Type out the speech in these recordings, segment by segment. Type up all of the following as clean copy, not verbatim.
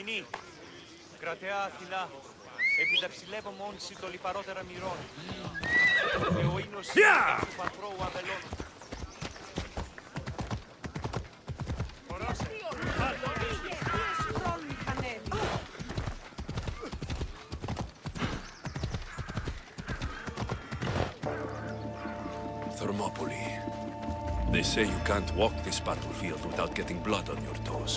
Σκηνή. Κρατεά Αθηνά. Επί τα ψηλεύω μόνηση το λιπαρότερα μυρών. Και ο ίνος του πατρώου Αβελώνου. Thermopylae. They say you can't walk this battlefield without getting blood on your toes.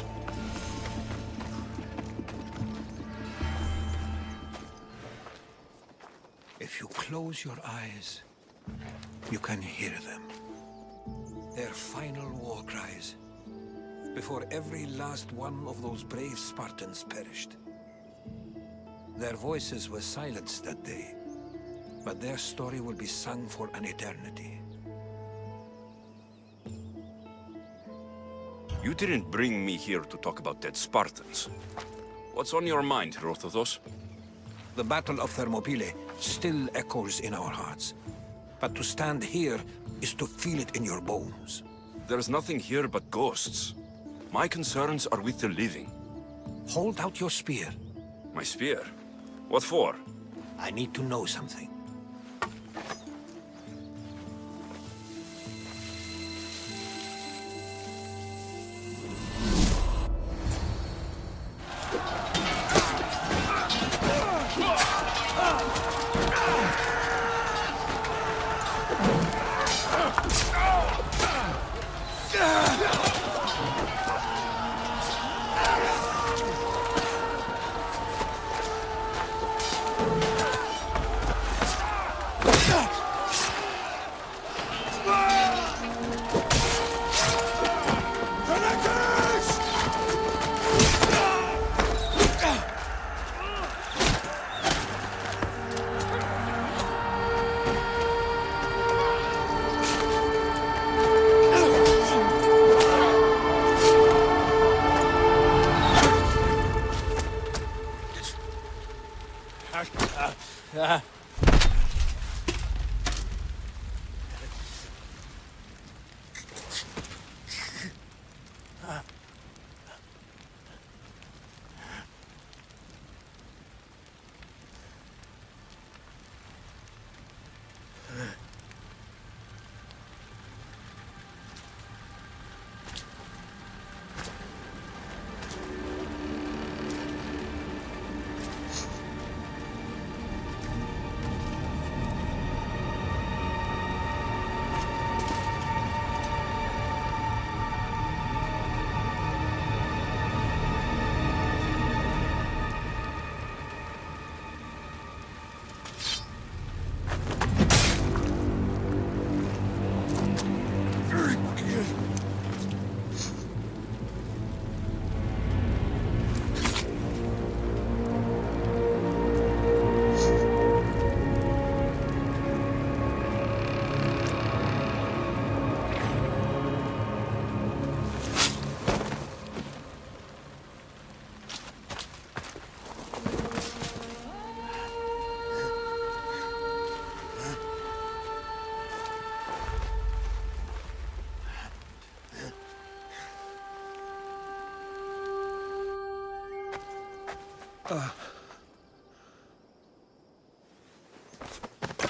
If you close your eyes, you can hear them. Their final war cries, before every last one of those brave Spartans perished. Their voices were silenced that day, but their story will be sung for an eternity. You didn't bring me here to talk about dead Spartans. What's on your mind, Herodotus? The Battle of Thermopylae still echoes in our hearts. But to stand here is to feel it in your bones. There's nothing here but ghosts. My concerns are with the living. Hold out your spear. My spear? What for? I need to know something.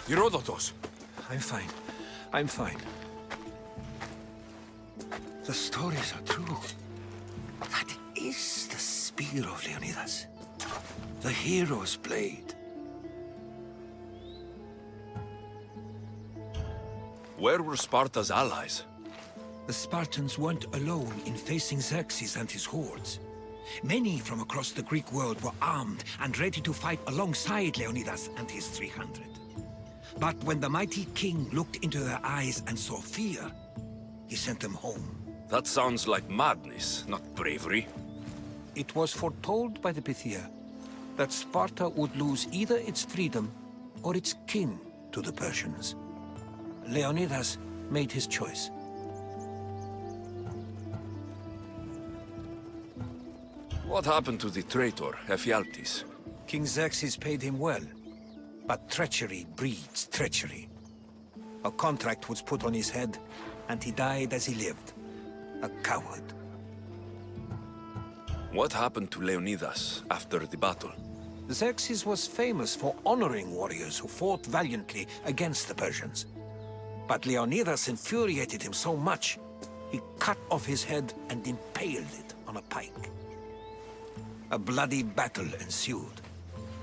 Herodotus! I'm fine. I'm fine. The stories are true. That is the spear of Leonidas. The hero's blade. Where were Sparta's allies? The Spartans weren't alone in facing Xerxes and his hordes. Many from across the Greek world were armed and ready to fight alongside Leonidas and his 300. But when the mighty king looked into their eyes and saw fear, he sent them home. That sounds like madness, not bravery. It was foretold by the Pythia that Sparta would lose either its freedom or its king to the Persians. Leonidas made his choice. What happened to the traitor, Ephialtes? King Xerxes paid him well, but treachery breeds treachery. A contract was put on his head, and he died as he lived. A coward. What happened to Leonidas after the battle? Xerxes was famous for honoring warriors who fought valiantly against the Persians. But Leonidas infuriated him so much, he cut off his head and impaled it on a pike. A bloody battle ensued,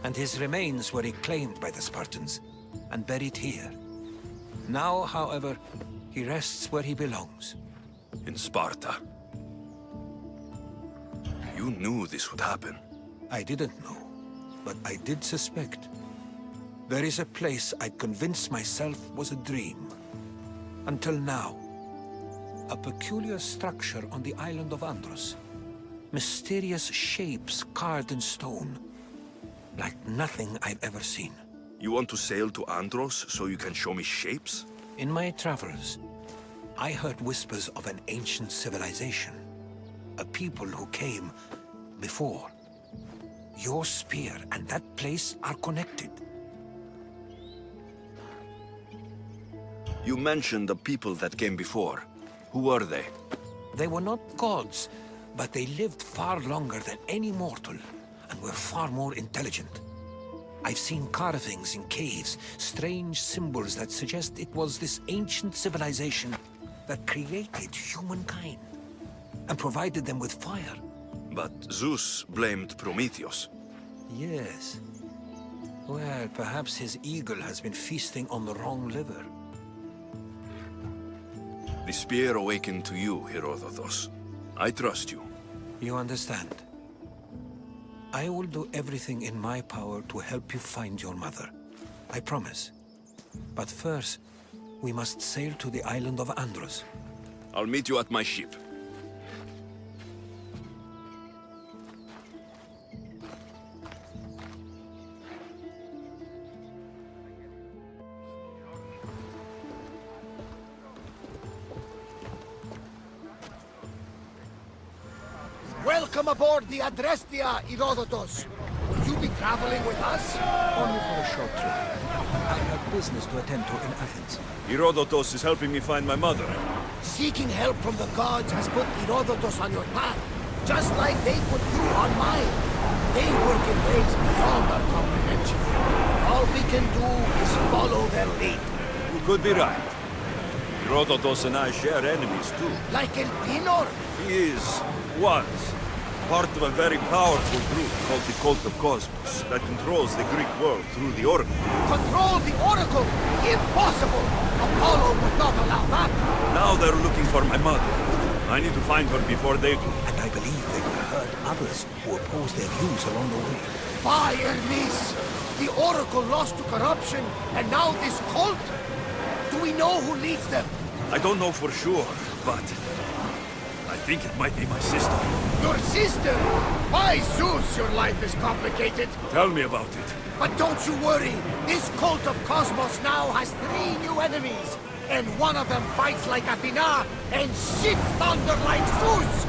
and his remains were reclaimed by the Spartans and buried here. Now, however, he rests where he belongs. In Sparta. You knew this would happen. I didn't know, but I did suspect. There is a place I'd convinced myself was a dream. Until now. A peculiar structure on the island of Andros. Mysterious shapes carved in stone. Like nothing I've ever seen. You want to sail to Andros so you can show me shapes? In my travels, I heard whispers of an ancient civilization. A people who came before. Your spear and that place are connected. You mentioned the people that came before. Who were they? They were not gods, but they lived far longer than any mortal, and were far more intelligent. I've seen carvings in caves, strange symbols that suggest it was this ancient civilization that created humankind, and provided them with fire. But Zeus blamed Prometheus. Yes. Well, perhaps his eagle has been feasting on the wrong liver. The spear awakened to you, Herodotus. I trust you. You understand. I will do everything in my power to help you find your mother. I promise. But first, we must sail to the island of Andros. I'll meet you at my ship. Welcome aboard the Adrestia, Herodotus. Will you be traveling with us? Only for a short trip. I have business to attend to in Athens. Herodotus is helping me find my mother. Seeking help from the gods has put Herodotus on your path, just like they put you on mine. They work in ways beyond our comprehension. All we can do is follow their lead. You could be right. Herodotus and I share enemies too. Like Elpinor? He was, part of a very powerful group called the Cult of Cosmos that controls the Greek world through the Oracle. Control the Oracle? Impossible! Apollo would not allow that. Now they're looking for my mother. I need to find her before they do. And I believe they will hurt others who oppose their views along the way. By Hermes! The Oracle lost to corruption, and now this cult? Do we know who leads them? I don't know for sure, but I think it might be my sister. Your sister? By Zeus, your life is complicated. Tell me about it. But don't you worry. This cult of Cosmos now has 3 new enemies. And one of them fights like Athena and shits thunder like Zeus.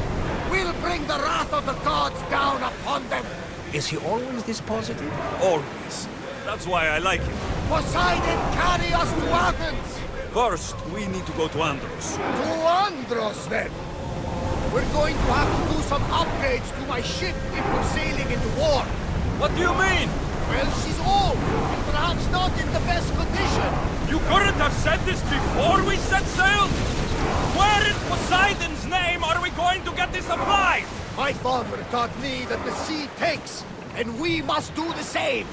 We'll bring the wrath of the gods down upon them. Is he always this positive? Always. That's why I like him. Poseidon, carry us to Athens. First, we need to go to Andros. To Andros, then. We're going to have to do some upgrades to my ship if we're sailing into war. What do you mean? Well, she's old, and perhaps not in the best condition. You couldn't have said this before we set sail? Where in Poseidon's name are we going to get the supplies? My father taught me that the sea takes, and we must do the same.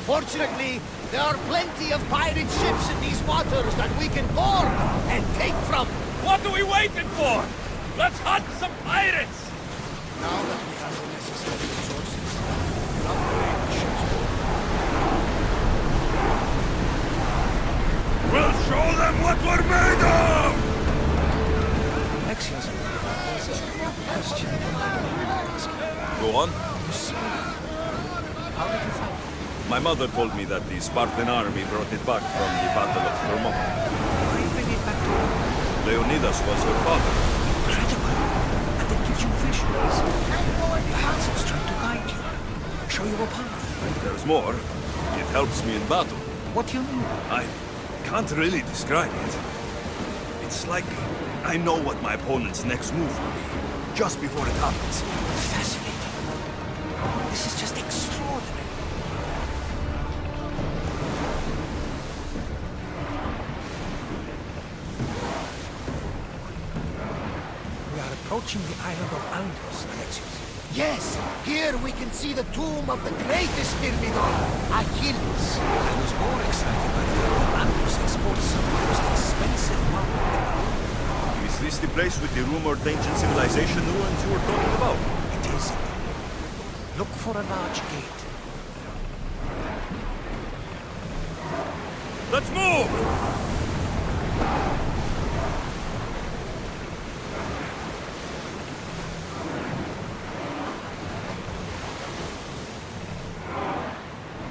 Fortunately, there are plenty of pirate ships in these waters that we can board and take from. What are we waiting for? Let's hunt some pirates! Now that we have the necessary resources, we'll upgrade the ship's hull. We'll show them what we're made of! Excuse me. There's a question I wanted to ask you. Go on. You spoke. How did you find it? My mother told me that the Spartan army brought it back from the Battle of Thermopylae. Why bring it back to her? Leonidas was her father. Incredible. And it gives you visions. Perhaps it's trying to guide you. Show you a path. There's more. It helps me in battle. What do you mean? I can't really describe it. It's like I know what my opponent's next move will be, just before it happens. Fascinating. This is just extraordinary. We are approaching the island of Andros, Alexios. Yes, here we can see the tomb of the greatest Myrmidon, Achilles. I was more excited by the fact that Andros exports some of the most expensive marble in the world. Is this the place with the rumored ancient civilization ruins you were talking about? It is. Look for a large gate. Let's move!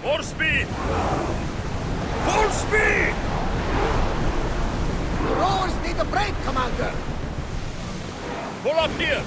More speed! Full speed! The rowers need a break, Commander. Pull up here!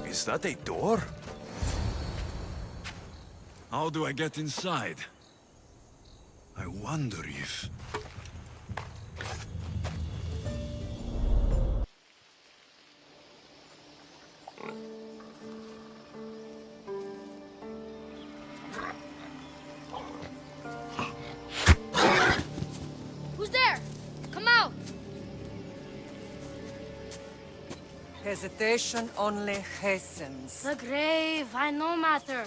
Is that a door? How do I get inside? I wonder if... Who's there? Come out! Hesitation only hastens. The grave, I no matter.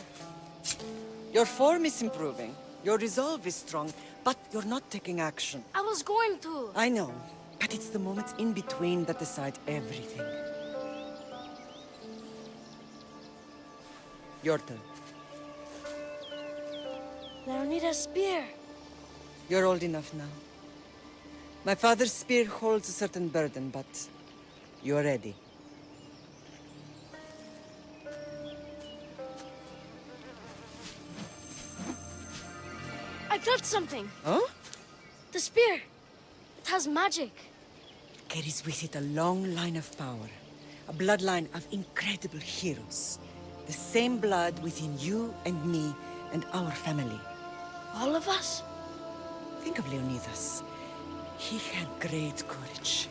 Your form is improving. Your resolve is strong, but you're not taking action. I was going to. I know, but it's the moments in between that decide everything. Your turn. Leonida's spear. You're old enough now. My father's spear holds a certain burden, but you're ready. I felt something. Huh? The spear. It has magic. Carries with it a long line of power. A bloodline of incredible heroes. The same blood within you and me and our family. All of us? Think of Leonidas. He had great courage.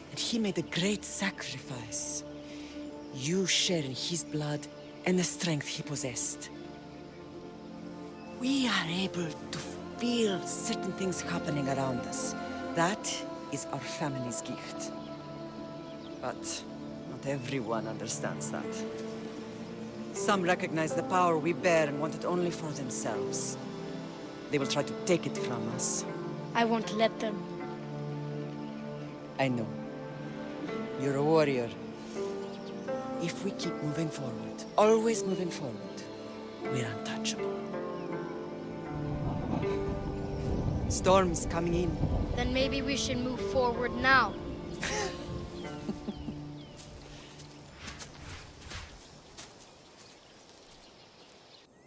And he made a great sacrifice. You share in his blood and the strength he possessed. We are able to feel certain things happening around us. That is our family's gift. But not everyone understands that. Some recognize the power we bear and want it only for themselves. They will try to take it from us. I won't let them. I know. You're a warrior. If we keep moving forward, always moving forward, we're untouchable. Storm's coming in. Then maybe we should move forward now.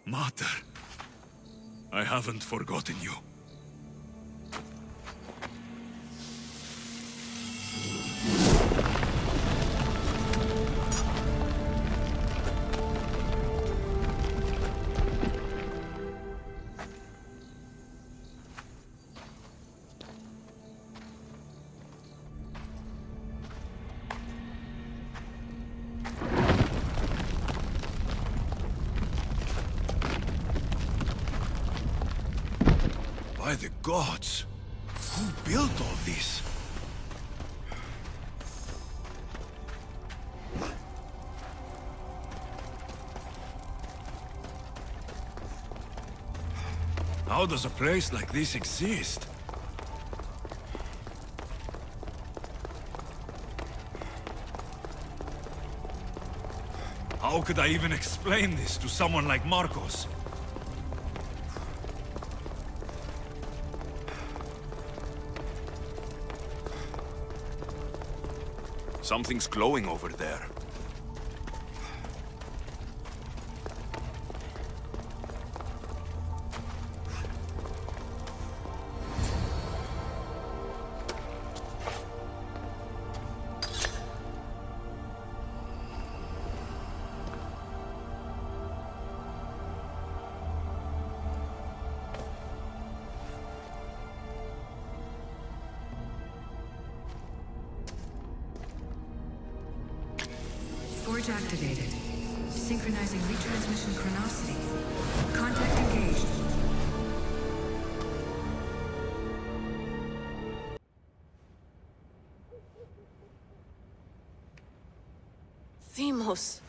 Mater, I haven't forgotten you. By the gods! Who built all this? How does a place like this exist? How could I even explain this to someone like Marcos? Something's glowing over there. Forge activated. Synchronizing retransmission chronicity. Contact engaged. Themos.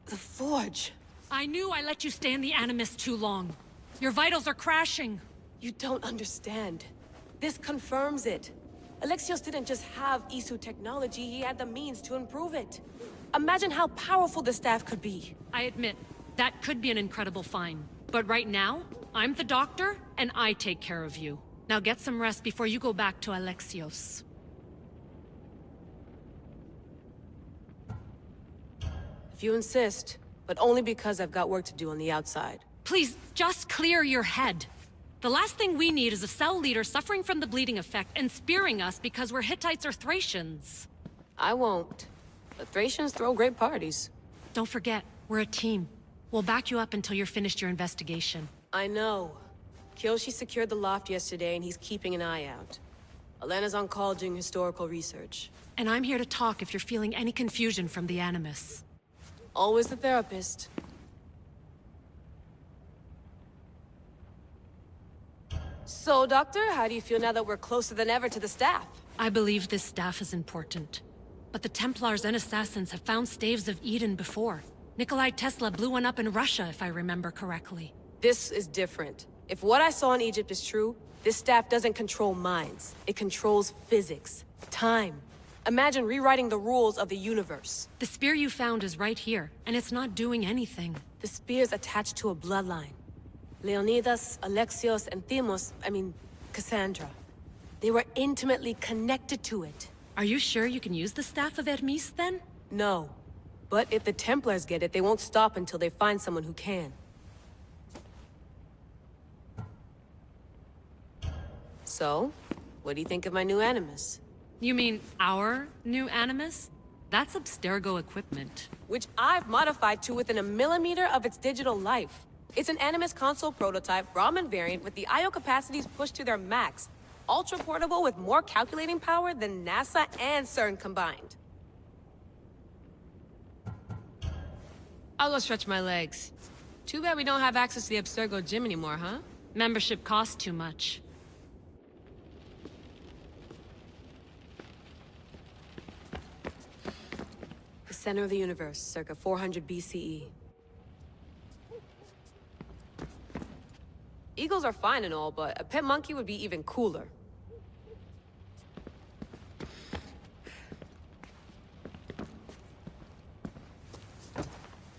The Forge. I knew I let you stay in the Animus too long. Your vitals are crashing. You don't understand. This confirms it. Alexios didn't just have Isu technology, he had the means to improve it. Imagine how powerful the staff could be. I admit, that could be an incredible find. But right now, I'm the doctor, and I take care of you. Now get some rest before you go back to Alexios. If you insist, but only because I've got work to do on the outside. Please, just clear your head. The last thing we need is a cell leader suffering from the bleeding effect and spearing us because we're Hittites or Thracians. I won't. The Thracians throw great parties. Don't forget, we're a team. We'll back you up until you're finished your investigation. I know. Kyoshi secured the loft yesterday and he's keeping an eye out. Elena's on call doing historical research. And I'm here to talk if you're feeling any confusion from the Animus. Always the therapist. So, Doctor, how do you feel now that we're closer than ever to the staff? I believe this staff is important. But the Templars and Assassins have found staves of Eden before. Nikolai Tesla blew one up in Russia, if I remember correctly. This is different. If what I saw in Egypt is true, this staff doesn't control minds. It controls physics, time. Imagine rewriting the rules of the universe. The spear you found is right here, and it's not doing anything. The spear's attached to a bloodline. Leonidas, Alexios, and Cassandra. They were intimately connected to it. Are you sure you can use the Staff of Hermes, then? No. But if the Templars get it, they won't stop until they find someone who can. So, what do you think of my new Animus? You mean our new Animus? That's Abstergo equipment. Which I've modified to within a millimeter of its digital life. It's an Animus console prototype, Raman variant with the I/O capacities pushed to their max. Ultra portable with more calculating power than NASA and CERN combined. I'll go stretch my legs. Too bad we don't have access to the Abstergo gym anymore, huh? Membership costs too much. The center of the universe, circa 400 BCE. Eagles are fine and all, but a pet monkey would be even cooler.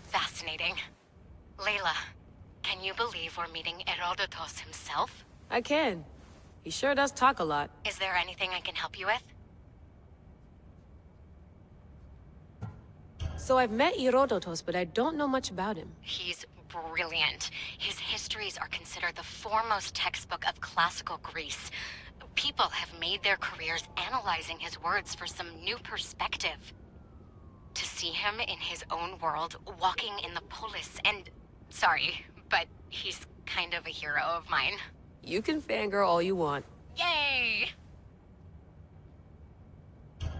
Fascinating. Layla, can you believe we're meeting Herodotus himself? I can. He sure does talk a lot. Is there anything I can help you with? So I've met Herodotus, but I don't know much about him. He's brilliant. His histories are considered the foremost textbook of classical Greece. People have made their careers analyzing his words for some new perspective. To see him in his own world, walking in the polis, and... Sorry, but he's kind of a hero of mine. You can fangirl all you want. Yay!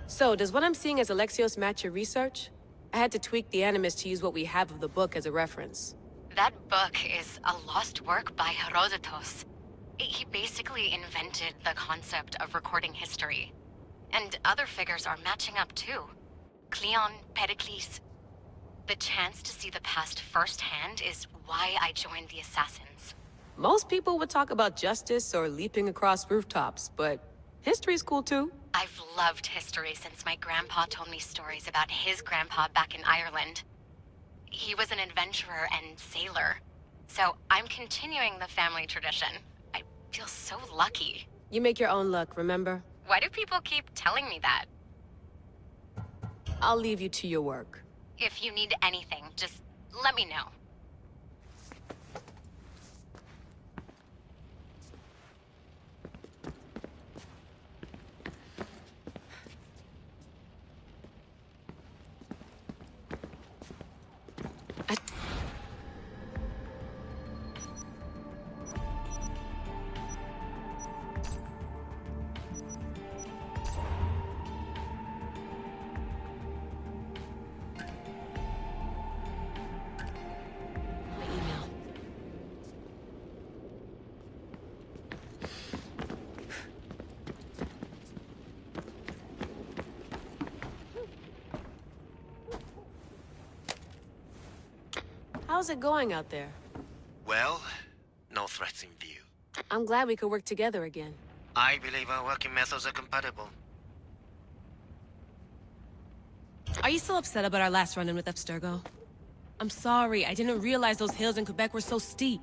So, does what I'm seeing as Alexios match your research? I had to tweak the Animus to use what we have of the book as a reference. That book is a lost work by Herodotus. He basically invented the concept of recording history. And other figures are matching up too. Cleon, Pericles. The chance to see the past firsthand is why I joined the Assassins. Most people would talk about justice or leaping across rooftops, but history's cool too. I've loved history since my grandpa told me stories about his grandpa back in Ireland. He was an adventurer and sailor. So I'm continuing the family tradition. I feel so lucky. You make your own luck, remember? Why do people keep telling me that? I'll leave you to your work. If you need anything, just let me know. How's it going out there? Well, no threats in view. I'm glad we could work together again. I believe our working methods are compatible. Are you still upset about our last run-in with Abstergo? I'm sorry, I didn't realize those hills in Quebec were so steep.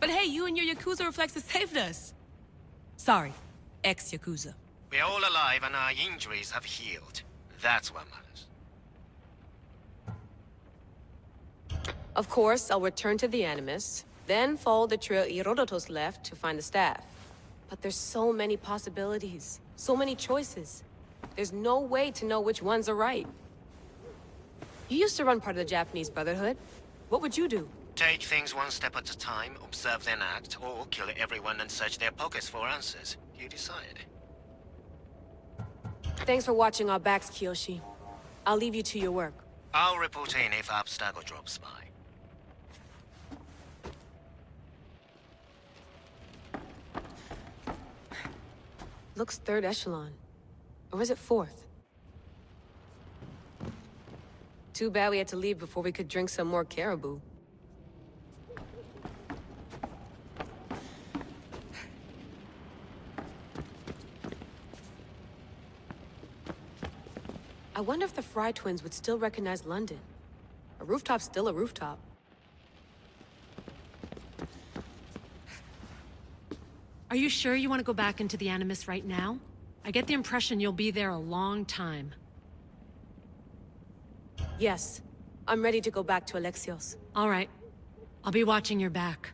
But hey, you and your Yakuza reflexes saved us. Sorry, ex-Yakuza. We're all alive and our injuries have healed. That's what matters. Of course, I'll return to the Animus, then follow the trail Herodotus left to find the staff. But there's so many possibilities, so many choices. There's no way to know which ones are right. You used to run part of the Japanese Brotherhood. What would you do? Take things one step at a time, observe then act, or kill everyone and search their pockets for answers. You decide. Thanks for watching our backs, Kiyoshi. I'll leave you to your work. I'll report in if Abstergo drops by. Looks third echelon. Or is it fourth? Too bad we had to leave before we could drink some more caribou. I wonder if the Fry twins would still recognize London. A rooftop's still a rooftop. Are you sure you want to go back into the Animus right now? I get the impression you'll be there a long time. Yes. I'm ready to go back to Alexios. All right. I'll be watching your back.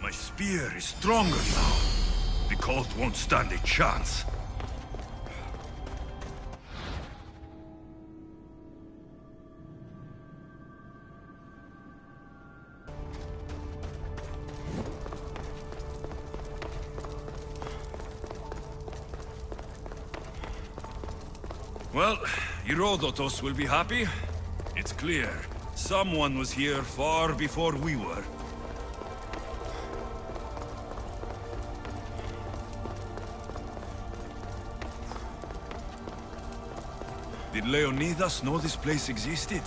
My spear is stronger now. The cult won't stand a chance. Well, Herodotus will be happy. It's clear. Someone was here far before we were. Did Leonidas know this place existed?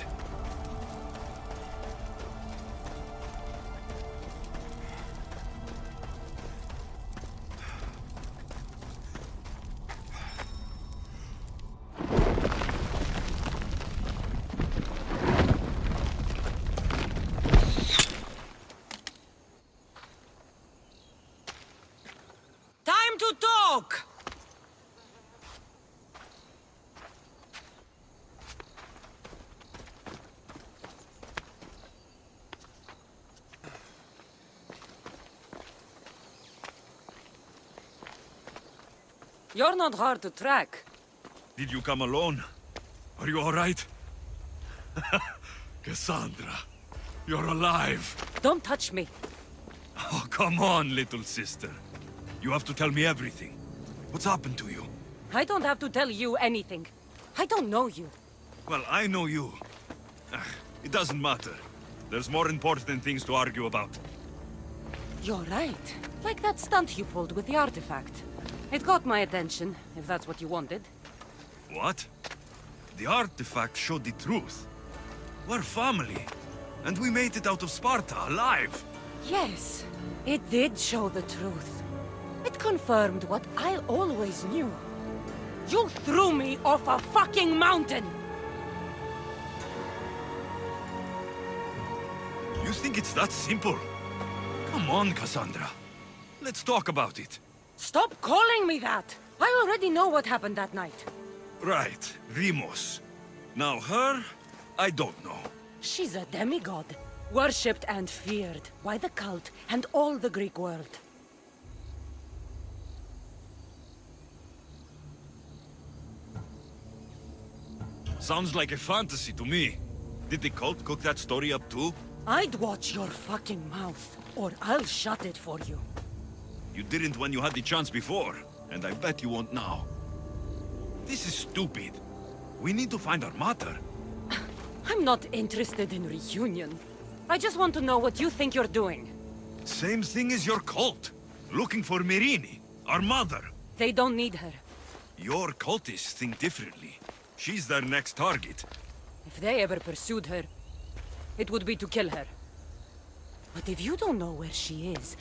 Time to talk! You're not hard to track. Did you come alone? Are you all right? Cassandra, you're alive. Don't touch me. Oh, come on, little sister. You have to tell me everything. What's happened to you? I don't have to tell you anything. I don't know you. Well, I know you. It doesn't matter. There's more important things to argue about. You're right. Like that stunt you pulled with the artifact. It got my attention, if that's what you wanted. What? The artifact showed the truth. We're family, and we made it out of Sparta alive. Yes, it did show the truth. It confirmed what I always knew. You threw me off a fucking mountain! You think it's that simple? Come on, Cassandra. Let's talk about it. Stop calling me that! I already know what happened that night. Right, Rimos. Now her, I don't know. She's a demigod, worshipped and feared by the cult and all the Greek world. Sounds like a fantasy to me. Did the cult cook that story up too? I'd watch your fucking mouth, or I'll shut it for you. You didn't when you had the chance before, and I bet you won't now. This is stupid. We need to find our mater. I'm not interested in reunion. I just want to know what you think you're doing. Same thing as your cult. Looking for Myrrine, our mother. They don't need her. Your cultists think differently. She's their next target. If they ever pursued her, it would be to kill her. But if you don't know where she is,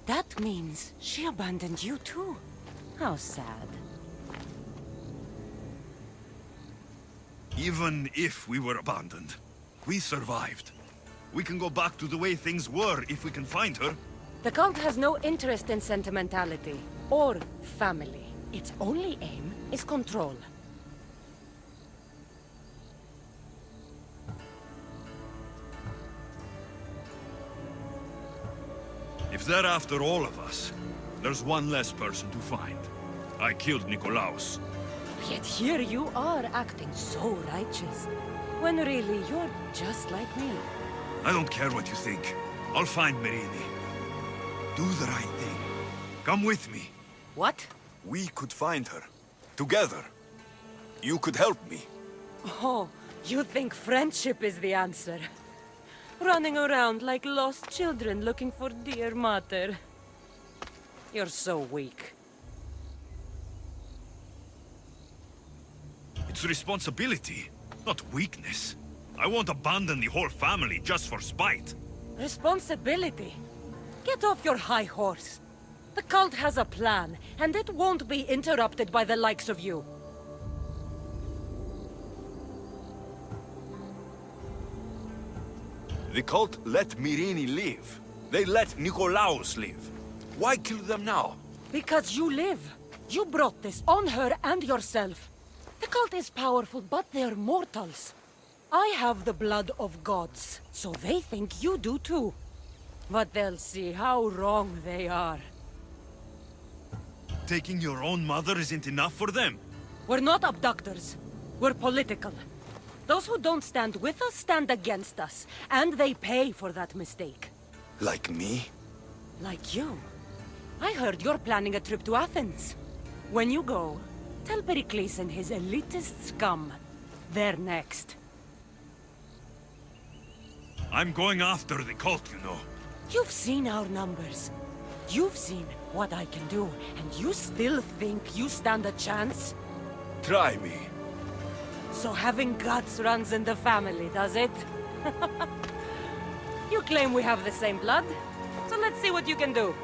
that means she abandoned you too. How sad. Even if we were abandoned, we survived. We can go back to the way things were if we can find her. The cult has no interest in sentimentality or family. Its only aim is control. If they're after all of us, there's one less person to find. I killed Nikolaos. Yet here you are acting so righteous, when really you're just like me. I don't care what you think. I'll find Myrrine. Do the right thing. Come with me. What? We could find her. Together. You could help me. Oh, you think friendship is the answer? Running around like lost children looking for dear mater. You're so weak. It's responsibility, not weakness. I won't abandon the whole family just for spite. Responsibility? Get off your high horse. The cult has a plan, and it won't be interrupted by the likes of you. The cult let Myrrine live. They let Nikolaos live. Why kill them now? Because you live. You brought this on her and yourself. The cult is powerful, but they're mortals. I have the blood of gods, so they think you do too. But they'll see how wrong they are. Taking your own mother isn't enough for them? We're not abductors. We're political. Those who don't stand with us stand against us, and they pay for that mistake. Like me? Like you. I heard you're planning a trip to Athens. When you go, tell Pericles and his elitist scum they're next. I'm going after the cult, you know. You've seen our numbers. You've seen what I can do, and you still think you stand a chance? Try me. So having guts runs in the family, does it? You claim we have the same blood, so let's see what you can do.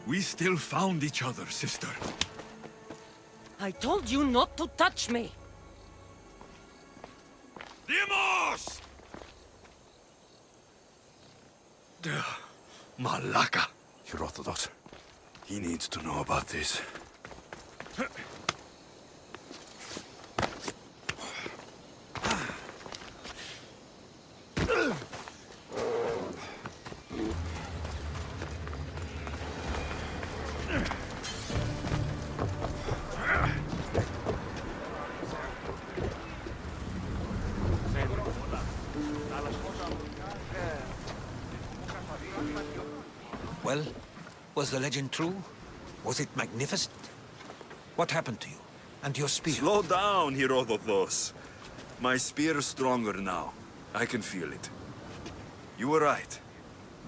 We still found each other, sister. I told you not to touch me! Dimos! Malaka. Herodotus. He needs to know about this. Well, was the legend true? Was it magnificent? What happened to you? And your spear? Slow down, Herodotus. My spear is stronger now. I can feel it. You were right.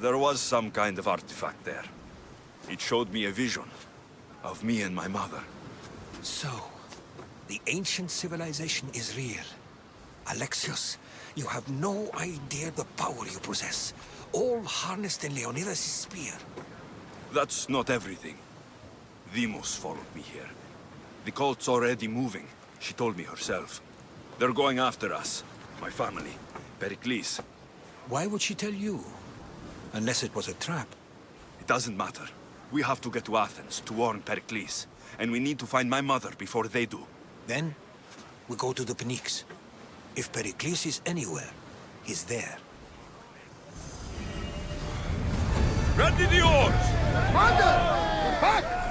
There was some kind of artifact there. It showed me a vision of me and my mother. So, the ancient civilization is real. Alexios, you have no idea the power you possess. All harnessed in Leonidas' spear. That's not everything. Demos followed me here. The cult's already moving. She told me herself. They're going after us. My family. Pericles. Why would she tell you? Unless it was a trap. It doesn't matter. We have to get to Athens to warn Pericles. And we need to find my mother before they do. Then, we go to the Pnyx. If Pericles is anywhere, he's there. Ready the oars! Commander! We're back!